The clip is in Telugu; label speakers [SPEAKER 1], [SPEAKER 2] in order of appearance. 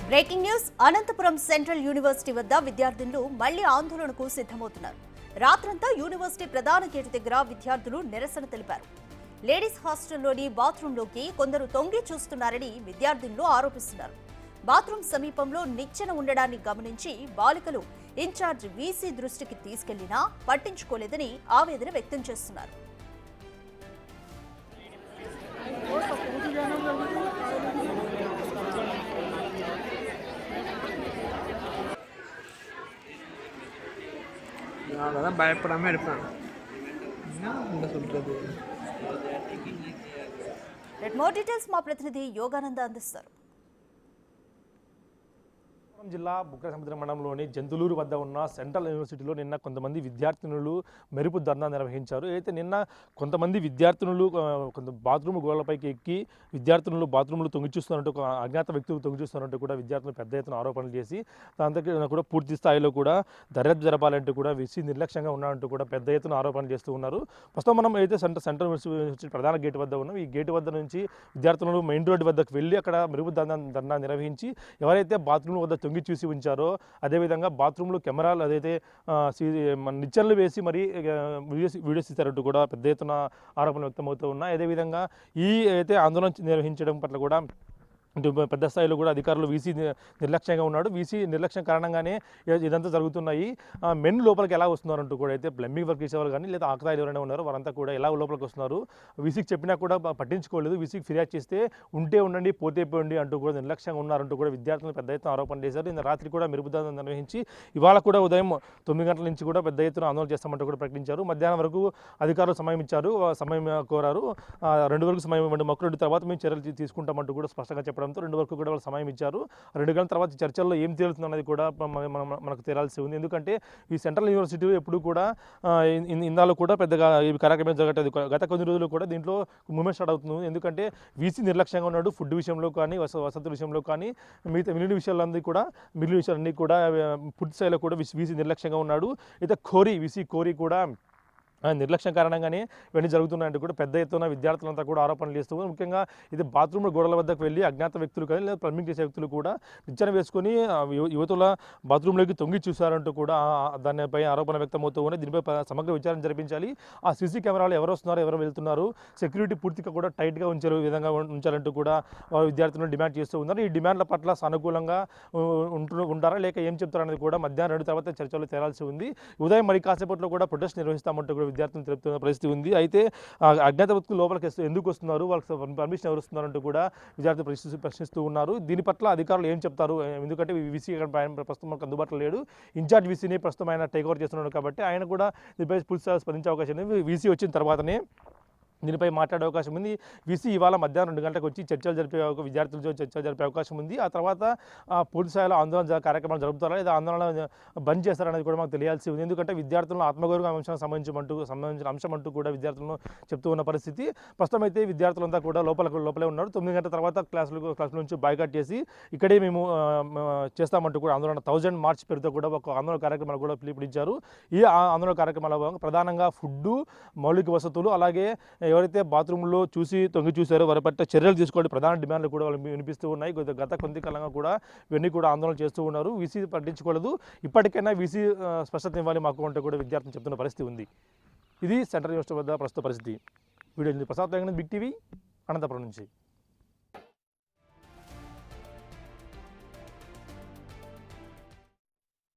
[SPEAKER 1] Breaking news Anantapuram central university వద్ద విద్యార్థులు మళ్లీ ఆందోళనకు సిద్ధమవుతున్నారు. రాత్రంతా యూనివర్సిటీ ప్రధాన గేటు దగ్గర విద్యార్థులు నిరసన తెలిపారు. లేడీస్ హాస్టల్లోని బాత్రూంలోకి కొందరు తొంగి చూస్తున్నారని విద్యార్థులు ఆరోపిస్తున్నారు. బాత్రూం సమీపంలో నిచ్చెన ఉండడాన్ని గమనించి బాలికలు ఇన్ఛార్జ్ వీసీ దృష్టికి తీసుకెళ్లినా పట్టించుకోలేదని ఆవేదన వ్యక్తం చేస్తున్నారు.
[SPEAKER 2] பயப்படாம இருப்பேன். என்ன சொல்றது?
[SPEAKER 1] మోర్ డీటెయిల్స్ మా ప్రతినిధి యోగానంద అందిస్తారు.
[SPEAKER 3] జిల్లా బుగ్గసముద్రం మండలంలోని జంతులూరు వద్ద ఉన్న సెంట్రల్ యూనివర్సిటీలో నిన్న కొంతమంది విద్యార్థినులు మెరుపు ధర్నా నిర్వహించారు. అయితే నిన్న కొంతమంది విద్యార్థినులు కొంత బాత్రూమ్ గోడలపైకి ఎక్కి విద్యార్థినులు బాత్రూంలు తొంగిచూస్తున్నట్టు అజ్ఞాత వ్యక్తులు తొంగిచూస్తున్నట్టు కూడా విద్యార్థులు పెద్ద ఎత్తున ఆరోపణలు చేసి దాంతో కూడా పూర్తి స్థాయిలో కూడా దర్యాప్తు జరపాలంటూ కూడా విసి నిర్లక్ష్యంగా ఉన్నారంటూ కూడా పెద్ద ఎత్తున ఆరోపణలు చేస్తూ ఉన్నారు. ప్రస్తుతం మనం అయితే సెంట్రల్ యూనివర్సిటీ ప్రధాన గేటు వద్ద ఉన్నాం. ఈ గేటు వద్ద నుంచి విద్యార్థులు మెయిన్ రోడ్డు వద్దకు వెళ్ళి అక్కడ మెరుపు ధర్నా నిర్వహించి ఎవరైతే బాత్రూమ్ వద్ద తొంగి చూసి ఉంచారో అదేవిధంగా బాత్రూంలో కెమెరాలు అదైతే నిచ్చెనలు వేసి మరి వీడియోస్ ఇస్తారంటూ కూడా పెద్ద ఎత్తున ఆరోపణలు వ్యక్తమవుతూ ఉన్నాయి. అదేవిధంగా ఈ అయితే ఆందోళన నిర్వహించడం పట్ల కూడా పెద్ద స్థాయిలో కూడా అధికారులు వీసీ నిర్లక్ష్యంగా ఉన్నాడు. వీసీ నిర్లక్ష్యం కారణంగానే ఇదంతా జరుగుతున్నాయి. మెన్ లోపలికి ఎలా వస్తున్నారంటూ కూడా అయితే ప్లంబింగ్ వర్క్ చేసేవారు కానీ లేదా ఆకతాయిలు ఎవరైనా ఉన్నారో వారంతా కూడా ఎలా లోపలికి వస్తున్నారు, వీసీకి చెప్పినా కూడా పట్టించుకోలేదు. వీసీకి ఫిర్యాదు చేస్తే ఉంటే ఉండండి పోతే పోండి అంటూ కూడా నిర్లక్ష్యంగా ఉన్నారంటూ కూడా విద్యార్థులు పెద్ద ఎత్తున ఆరోపణ చేశారు. నిన్న రాత్రి కూడా మెరుపు ధర్నా నిర్వహించి ఇవాళ కూడా ఉదయం 9 గంటల నుంచి కూడా పెద్ద ఎత్తున ఆందోళన చేస్తామంటూ కూడా ప్రకటించారు. మధ్యాహ్నం వరకు అధికారులు సమయం ఇచ్చారు, సమయం కోరారు. 2 వరకు సమయం ఇవ్వండి, మొక్క 2 తర్వాత మేము చర్యలు తీసుకుంటామంటూ కూడా స్పష్టంగా చెప్పడంతో 2 వరకు కూడా వాళ్ళు సమయం ఇచ్చారు. 2 గంటల తర్వాత చర్చల్లో ఏం తేలుతుంది అన్నది కూడా మనకు తేలాల్సి ఉంది. ఎందుకంటే ఈ సెంట్రల్ యూనివర్సిటీ ఎప్పుడు కూడా ఇందాలో కూడా పెద్దగా ఈ కార్యక్రమం జరగట్లేదు. గత కొన్ని రోజులు కూడా దీంట్లో మూమెంట్ స్టార్ట్ అవుతుంది. ఎందుకంటే వీసీ నిర్లక్ష్యంగా ఉన్నాడు. ఫుడ్ విషయంలో కానీ వసతుల విషయంలో కానీ మిగిలిన విషయాలన్నీ కూడా పూర్తి స్థాయిలో కూడా వీసీ నిర్లక్ష్యంగా ఉన్నాడు. అయితే వీసీ కోరి కూడా నిర్లక్ష్యం కారణంగానే ఇవన్నీ జరుగుతున్నాయంటే కూడా పెద్ద ఎత్తున విద్యార్థులంతా కూడా ఆరోపణలు చేస్తూ ముఖ్యంగా ఇది బాత్రూమ్ గోడల వద్దకు వెళ్ళి అజ్ఞాత వ్యక్తులు కానీ లేదా ప్లంబింగ్ చేసే వ్యక్తులు కూడా నిచ్చెన వేసుకొని యువతుల బాత్రూంలోకి తొంగి చూశారంటూ కూడా దానిపై ఆరోపణ వ్యక్తమవుతూ ఉన్నాయి. దీనిపై సమగ్ర విచారణ జరిపించాలి. ఆ సీసీ కెమెరాలు ఎవరు వస్తున్నారు, ఎవరు వెళ్తున్నారు, సెక్యూరిటీ పూర్తిగా కూడా టైట్గా ఉంచారు విధంగా ఉంచాలంటూ కూడా వారు విద్యార్థులను డిమాండ్ చేస్తూ ఉన్నారు. ఈ డిమాండ్ల పట్ల సానుకూలంగా ఉంటారా లేక ఏం చెప్తారనేది కూడా మధ్యాహ్నం 2 తర్వాత చర్చలు తేలాల్సి ఉంది. ఉదయం మరి కాసేపట్లో కూడా ప్రొటెస్ట్ నిర్వహిస్తామంటూ కూడా విద్యార్థులు తెలుపుతున్న పరిస్థితి ఉంది. అయితే అజ్ఞాత వ్యక్తులు లోపలికి ఎందుకు వస్తున్నారు, వాళ్ళకి పర్మిషన్ ఎవరు వస్తున్నారంటూ కూడా విద్యార్థులు ప్రశ్నిస్తూ ఉన్నారు. దీని పట్ల అధికారులు ఏం చెప్తారు, ఎందుకంటే వీసీ ప్రస్తుతం మనకు అందుబాటులో లేడు. ఇన్ఛార్జ్ వీసీని ప్రస్తుతం ఆయన టేక్ ఓవర్ చేస్తున్నాడు కాబట్టి ఆయన కూడా దీనిపై పూర్తిగా స్పందించే అవకాశం ఉంది. వీసీ వచ్చిన తర్వాతనే దీనిపై మాట్లాడే అవకాశం ఉంది. వీసీ ఇవాళ మధ్యాహ్నం 2 గంటలకు వచ్చి విద్యార్థులతో చర్చలు జరిపే అవకాశం ఉంది. ఆ తర్వాత పూర్తి స్థాయిలో ఆందోళన కార్యక్రమాలు జరుపుతారా లేదా ఆందోళన బంద్ చేస్తారనేది కూడా మాకు తెలియాల్సి ఉంది. ఎందుకంటే విద్యార్థులను ఆత్మగౌరవ అంశానికి సంబంధించిన అంశం అంటూ కూడా విద్యార్థులను చెప్తూ ఉన్న పరిస్థితి. ప్రస్తుతం అయితే విద్యార్థులంతా కూడా లోపలే ఉన్నారు. 9 గంటల తర్వాత క్లాసుల నుంచి బాయ్కాట్ చేసి ఇక్కడే మేము చేస్తామంటూ కూడా ఆందోళన 1000 మార్చ్ పేరుతో కూడా ఒక ఆందోళన కార్యక్రమాలు కూడా పిలుపునిచ్చారు. ఈ ఆందోళన కార్యక్రమాల ప్రధానంగా ఫుడ్డు, మౌలిక వసతులు, అలాగే ఎవరైతే బాత్రూంలో తొంగి చూశారో వారి పట్ల చర్యలు తీసుకోవడం ప్రధాన డిమాండ్లు కూడా వాళ్ళు వినిపిస్తూ ఉన్నాయి. గత కొంత కాలంగా కూడా ఇవన్నీ కూడా ఆందోళన చేస్తూ ఉన్నారు. వీసీ పట్టించుకోలేదు. ఇప్పటికైనా వీసీ స్పష్టత ఇవ్వాలి మాకు అంటే కూడా విద్యార్థులు చెప్తున్న పరిస్థితి ఉంది. ఇది సెంట్రల్ యూనివర్సిటీ వద్ద ప్రస్తుత పరిస్థితి. Video Prasad big TV Anantapuram నుంచి.